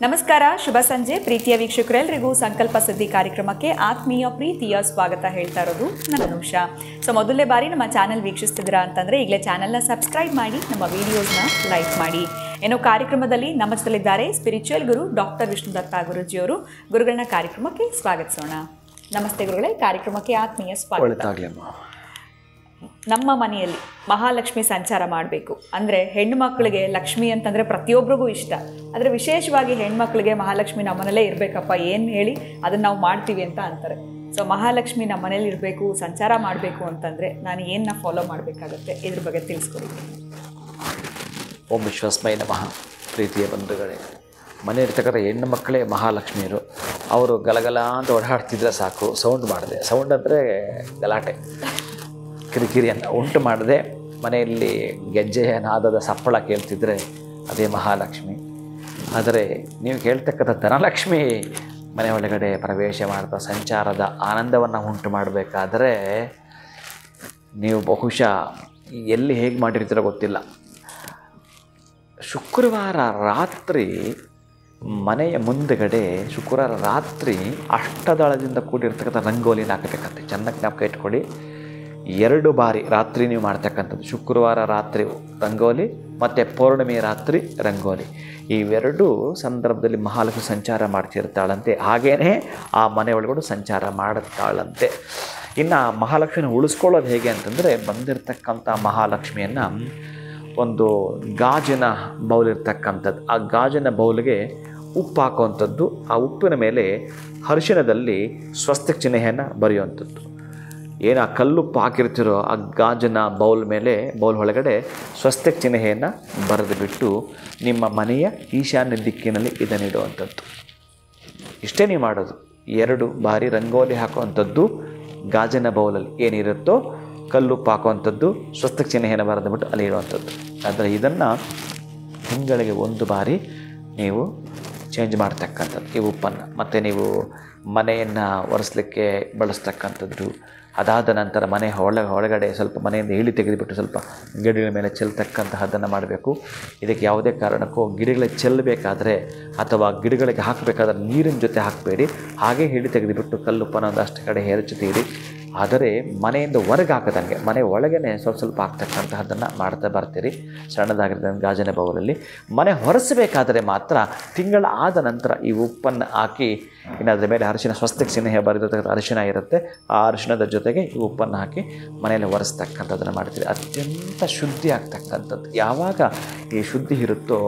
ನಮಸ್ಕಾರ, ಶುಭ ಸಂಜೆ ಪ್ರೀತಿಯ ವೀಕ್ಷಕರೆಲ್ಲರಿಗೂ ಸಂಕಲ್ಪ ಸಿದ್ಧಿ ಕಾರ್ಯಕ್ರಮಕ್ಕೆ ಆತ್ಮೀಯ ಪ್ರೀತಿಯ ಸ್ವಾಗತ ಹೇಳ್ತಾ ಇರೋದು ನಾನು ಅನುಷಾ. ಸೊ ಮೊದಲನೇ ಬಾರಿ ನಮ್ಮ ಚಾನಲ್ ವೀಕ್ಷಿಸ್ತಿದ್ದೀರಾ ಅಂತಂದರೆ ಈಗಲೇ ಚಾನಲ್ನ ಸಬ್ಸ್ಕ್ರೈಬ್ ಮಾಡಿ, ನಮ್ಮ ವಿಡಿಯೋಸ್ನ ಲೈಕ್ ಮಾಡಿ. ಏನೋ ಕಾರ್ಯಕ್ರಮದಲ್ಲಿ ನಮ್ಮ ಜೊತೆಲಿದ್ದಾರೆ ಸ್ಪಿರಿಚುವಲ್ ಗುರು ಡಾಕ್ಟರ್ ವಿಷ್ಣುದತ್ತ ಗುರುಜಿಯವರು. ಗುರುಗಳನ್ನ ಕಾರ್ಯಕ್ರಮಕ್ಕೆ ಸ್ವಾಗತಿಸೋಣ. ನಮಸ್ತೆ ಗುರುಗಳೇ, ಕಾರ್ಯಕ್ರಮಕ್ಕೆ ಆತ್ಮೀಯ ಸ್ವಾಗತ. ನಮ್ಮ ಮನೆಯಲ್ಲಿ ಮಹಾಲಕ್ಷ್ಮಿ ಸಂಚಾರ ಮಾಡಬೇಕು ಅಂದರೆ ಹೆಣ್ಣು ಮಕ್ಕಳಿಗೆ ಲಕ್ಷ್ಮಿ ಅಂತಂದರೆ ಪ್ರತಿಯೊಬ್ಬರಿಗೂ ಇಷ್ಟ. ಆದರೆ ವಿಶೇಷವಾಗಿ ಹೆಣ್ಮಕ್ಳಿಗೆ ಮಹಾಲಕ್ಷ್ಮಿ ನಮ್ಮನೇಲೇ ಇರಬೇಕಪ್ಪ, ಏನು ಹೇಳಿ ಅದನ್ನು ನಾವು ಮಾಡ್ತೀವಿ ಅಂತ ಅಂತಾರೆ. ಸೊ ಮಹಾಲಕ್ಷ್ಮಿ ನಮ್ಮ ಮನೇಲಿ ಇರಬೇಕು, ಸಂಚಾರ ಮಾಡಬೇಕು ಅಂತಂದರೆ ನಾನು ಏನನ್ನ ಫಾಲೋ ಮಾಡಬೇಕಾಗುತ್ತೆ, ಇದ್ರ ಬಗ್ಗೆ ತಿಳಿಸ್ಕೊಡಿ. ಓಂ ವಿಶ್ವಸ್ಮೈ ನಮಃ. ಪ್ರೀತಿಯ ಬಂಧುಗಳೇ, ಮನೆ ಇರ್ತಕ್ಕಂಥ ಹೆಣ್ಣು ಮಕ್ಕಳೇ ಮಹಾಲಕ್ಷ್ಮಿಯರು. ಅವರು ಗಲಗಲ ಅಂತ ಓಡಾಡ್ತಿದ್ರೆ ಸಾಕು, ಸೌಂಡ್ ಮಾಡಿದೆ, ಸೌಂಡ್ ಅಂದರೆ ಗಲಾಟೆ ಕಿರಿಕಿರಿಯನ್ನು ಉಂಟು ಮಾಡದೆ ಮನೆಯಲ್ಲಿ ಗೆಜ್ಜೆಯ ನಾದದ ಸಪ್ಪಳ ಕೇಳ್ತಿದ್ರೆ ಅದೇ ಮಹಾಲಕ್ಷ್ಮಿ. ಆದರೆ ನೀವು ಕೇಳ್ತಕ್ಕಂಥ ಧನಲಕ್ಷ್ಮಿ ಮನೆ ಒಳಗಡೆ ಪ್ರವೇಶ ಮಾಡ್ತಾ ಸಂಚಾರದ ಆನಂದವನ್ನು ಉಂಟು ಮಾಡಬೇಕಾದ್ರೆ ನೀವು ಬಹುಶಃ ಎಲ್ಲಿ ಹೇಗೆ ಮಾಡಿರ್ತೀರೋ ಗೊತ್ತಿಲ್ಲ. ಶುಕ್ರವಾರ ರಾತ್ರಿ ಮನೆಯ ಮುಂದುಗಡೆ ಶುಕ್ರವಾರ ರಾತ್ರಿ ಅಷ್ಟದಳದಿಂದ ಕೂಡಿರ್ತಕ್ಕಂಥ ರಂಗೋಲಿನ ಹಾಕಬೇಕಂತೆ. ಚೆನ್ನಾಗಿ ಜ್ಞಾಪಕ ಇಟ್ಕೊಳ್ಳಿ. 2 ಬಾರಿ ರಾತ್ರಿ ನೀವು ಮಾಡ್ತಕ್ಕಂಥದ್ದು, ಶುಕ್ರವಾರ ರಾತ್ರಿ ರಂಗೋಲಿ ಮತ್ತು ಪೌರ್ಣಮಿ ರಾತ್ರಿ ರಂಗೋಲಿ. ಇವೆರಡೂ ಸಂದರ್ಭದಲ್ಲಿ ಮಹಾಲಕ್ಷ್ಮಿ ಸಂಚಾರ ಮಾಡ್ತಿರ್ತಾಳಂತೆ. ಹಾಗೇ ಆ ಮನೆ ಒಳಗಡೆ ಸಂಚಾರ ಮಾಡುತ್ತಾಳಂತೆ. ಇನ್ನು ಮಹಾಲಕ್ಷ್ಮಿನ ಉಳಿಸ್ಕೊಳ್ಳೋದು ಹೇಗೆ ಅಂತಂದರೆ, ಬಂದಿರತಕ್ಕಂಥ ಮಹಾಲಕ್ಷ್ಮಿಯನ್ನು ಒಂದು ಗಾಜಿನ ಬೌಲ್ ಇರ್ತಕ್ಕಂಥದ್ದು, ಆ ಗಾಜಿನ ಬೌಲ್ಗೆ ಉಪ್ಪು ಹಾಕುವಂಥದ್ದು, ಆ ಉಪ್ಪಿನ ಮೇಲೆ ಅರಿಶಿಣದಲ್ಲಿ ಸ್ವಸ್ತಿಕ್ ಚಿಹ್ನೆಯನ್ನು ಬರೆಯುವಂಥದ್ದು. ಏನು ಆ ಕಲ್ಲುಪ್ಪು ಹಾಕಿರ್ತಿರೋ ಆ ಗಾಜಿನ ಬೌಲ್ ಮೇಲೆ, ಬೌಲ್ ಒಳಗಡೆ ಸ್ವಸ್ತಿಕ್ ಚಿಹ್ನೆಯನ್ನು ಬರೆದು ಬಿಟ್ಟು ನಿಮ್ಮ ಮನೆಯ ಈಶಾನ್ಯ ದಿಕ್ಕಿನಲ್ಲಿ ಇದನ್ನಿಡುವಂಥದ್ದು. ಇಷ್ಟೇ ನೀವು ಮಾಡೋದು. 2 ಬಾರಿ ರಂಗೋಲಿ ಹಾಕುವಂಥದ್ದು, ಗಾಜಿನ ಬೌಲಲ್ಲಿ ಏನಿರುತ್ತೋ ಕಲ್ಲುಪ್ಪು ಹಾಕುವಂಥದ್ದು, ಸ್ವಸ್ತಿಕ್ ಚಿಹ್ನೆಯನ್ನು ಬರೆದು ಬಿಟ್ಟು ಅಲ್ಲಿ ಇಡುವಂಥದ್ದು. ಆದರೆ ಇದನ್ನು ತಿಂಗಳಿಗೆ 1 ಬಾರಿ ನೀವು ಚೇಂಜ್ ಮಾಡ್ತಕ್ಕಂಥದ್ದು ಈ ಉಪ್ಪನ್ನು. ಮತ್ತು ನೀವು ಮನೆಯನ್ನು ಒರೆಸಲಿಕ್ಕೆ ಬಳಸ್ತಕ್ಕಂಥದ್ದು. ಅದಾದ ನಂತರ ಮನೆ ಒಳಗಡೆ ಸ್ವಲ್ಪ ಮನೆಯಿಂದ ಇಳಿ ತೆಗೆದುಬಿಟ್ಟು ಸ್ವಲ್ಪ ಗಿಡಗಳ ಮೇಲೆ ಚೆಲ್ತಕ್ಕಂತಹದ್ದನ್ನು ಮಾಡಬೇಕು. ಇದಕ್ಕೆ ಯಾವುದೇ ಕಾರಣಕ್ಕೂ ಗಿಡಗಳಿಗೆ ಚೆಲ್ಲಬೇಕಾದ್ರೆ ಅಥವಾ ಗಿಡಗಳಿಗೆ ಹಾಕಬೇಕಾದ್ರೆ ನೀರಿನ ಜೊತೆ ಹಾಕಬೇಡಿ. ಹಾಗೆ ಇಳಿ ತೆಗೆದುಬಿಟ್ಟು ಕಲ್ಲುಪ್ಪನ ಒಂದಷ್ಟು ಕಡೆ ಜೊತೆ ಆದರೆ ಮನೆಯಿಂದ ಹೊರಗೆ ಹಾಕದಂಗೆ ಮನೆ ಒಳಗೇ ಸ್ವಲ್ಪ ಹಾಕ್ತಕ್ಕಂತಹದ್ದನ್ನು ಮಾಡ್ತಾ ಬರ್ತೀರಿ ಸಣ್ಣದಾಗಿರ್ತಕ್ಕಂಥ ಗಾಜಿನ ಬೌಲಲ್ಲಿ. ಮನೆ ಹೊರಸಬೇಕಾದರೆ ಮಾತ್ರ ತಿಂಗಳ ಆದ ನಂತರ ಈ ಉಪ್ಪನ್ನು ಹಾಕಿ, ಇನ್ನು ಅದರ ಮೇಲೆ ಅರಿಶಿನ ಸ್ವಸ್ತಿಕ್ ಚಿಹ್ನೆ ಬರೆದಿರ್ತಕ್ಕಂಥ ಅರಿಶಿನ ಇರುತ್ತೆ, ಆ ಅರಿಶಿಣದ ಜೊತೆಗೆ ಈ ಉಪ್ಪನ್ನು ಹಾಕಿ ಮನೆಯಲ್ಲಿ ಒರೆಸ್ತಕ್ಕಂಥದ್ದನ್ನು ಮಾಡ್ತೀರಿ. ಅತ್ಯಂತ ಶುದ್ಧಿ ಆಗ್ತಕ್ಕಂಥದ್ದು. ಯಾವಾಗ ಈ ಶುದ್ಧಿ ಇರುತ್ತೋ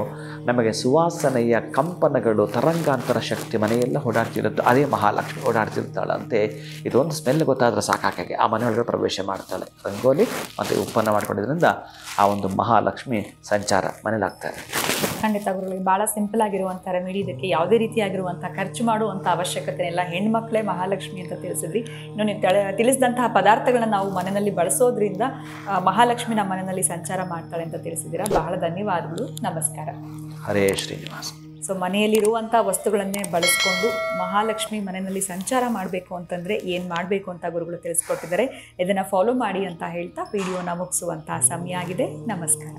ನಮಗೆ ಸುವಾಸನೆಯ ಕಂಪನಗಳು, ತರಂಗಾಂತರ ಶಕ್ತಿ ಮನೆಯೆಲ್ಲ ಓಡಾಡ್ತಿರುತ್ತೋ ಅದೇ ಮಹಾಲಕ್ಷ್ಮಿ ಓಡಾಡ್ತಿರ್ತಾಳಂತೆ. ಇದೊಂದು ಸ್ಮೆಲ್ ಗೊತ್ತಾದರೆ ಸಾಕಾಗಿ ಆ ಮನೆಯೊಳಗೆ ಪ್ರವೇಶ ಮಾಡ್ತಾಳೆ. ರಂಗೋಲಿ ಮತ್ತು ಉಪ್ಪನ್ನು ಮಾಡ್ಕೊಂಡಿದ್ರಿಂದ ಆ ಒಂದು ಮಹಾಲಕ್ಷ್ಮಿ ಸಂಚಾರ ಮನೇಲಿ ಆಗ್ತಾರೆ. ಖಂಡಿತ ಗುರುಗಳಿಗೆ ಭಾಳ ಸಿಂಪಲ್ ಆಗಿರುವಂಥ ರೆಮಿಡಿ. ಇದಕ್ಕೆ ಯಾವುದೇ ರೀತಿಯಾಗಿರುವಂಥ ಖರ್ಚು ಮಾಡುವಂಥ ಅವಶ್ಯಕತೆ ಇಲ್ಲ. ಹೆಣ್ಮಕ್ಳೇ ಮಹಾಲಕ್ಷ್ಮಿ ಅಂತ ತಿಳಿಸಿದ್ರಿ. ಇನ್ನು ನೀವು ತಿಳಿಸಿದಂತಹ ಪದಾರ್ಥಗಳನ್ನ ನಾವು ಮನೆಯಲ್ಲಿ ಬಳಸೋದ್ರಿಂದ ಮಹಾಲಕ್ಷ್ಮಿ ನಮ್ಮ ಮನೆಯಲ್ಲಿ ಸಂಚಾರ ಮಾಡ್ತಾಳೆ ಅಂತ ತಿಳಿಸಿದ್ದೀರಾ. ಬಹಳ ಧನ್ಯವಾದಗಳು. ನಮಸ್ಕಾರ. ಹರೇ ಶ್ರೀನಿವಾಸ. ಸೊ ಮನೆಯಲ್ಲಿರುವಂಥ ವಸ್ತುಗಳನ್ನೇ ಬಳಸ್ಕೊಂಡು ಮಹಾಲಕ್ಷ್ಮಿ ಮನೆಯಲ್ಲಿ ಸಂಚಾರ ಮಾಡಬೇಕು ಅಂತಂದರೆ ಏನು ಮಾಡಬೇಕು ಅಂತ ಗುರುಗಳು ತಿಳಿಸ್ಕೊಟ್ಟಿದ್ದಾರೆ. ಇದನ್ನು ಫಾಲೋ ಮಾಡಿ ಅಂತ ಹೇಳ್ತಾ ವಿಡಿಯೋನ ಮುಗಿಸುವಂಥ ಸಮಯ ಆಗಿದೆ. ನಮಸ್ಕಾರ.